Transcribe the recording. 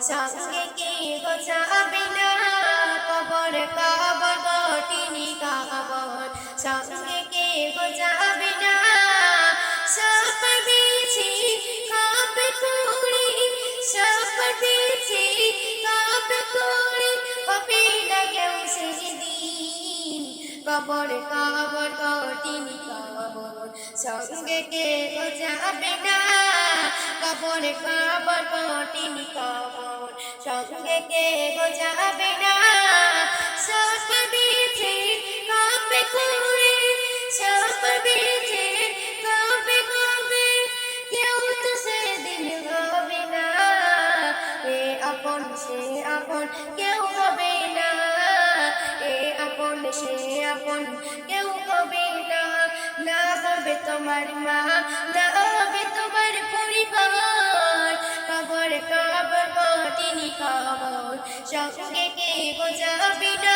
সঙ্গে কে গোছাবে না কবর কবর কঠিনি কবর সঙ্গে কে গোছাবে না সাপ বিছি কাঁপে কুড়ি সাপ বিছি কাঁপে কুড়ি হবে না কেউ সেদিন কবর কবর কঠিনি কবর সঙ্গে কে গোছাবে না কবর কবর কঠিনি কবর সঙ্গে কে গোছাবে না সাপ বিছি কাঁপে কুড়ি সাপ বিছি কাঁপে কাঁপে কেউ তো সেদিন হবে না এ আপন সে আপন কেউ হবে না এ আপন সে আপন কেউ হবে না না হবে তোমার মা না হবে তোমার পরিবার কবর কবর কঠিনি কবর সঙ্গে কে গোছাবে না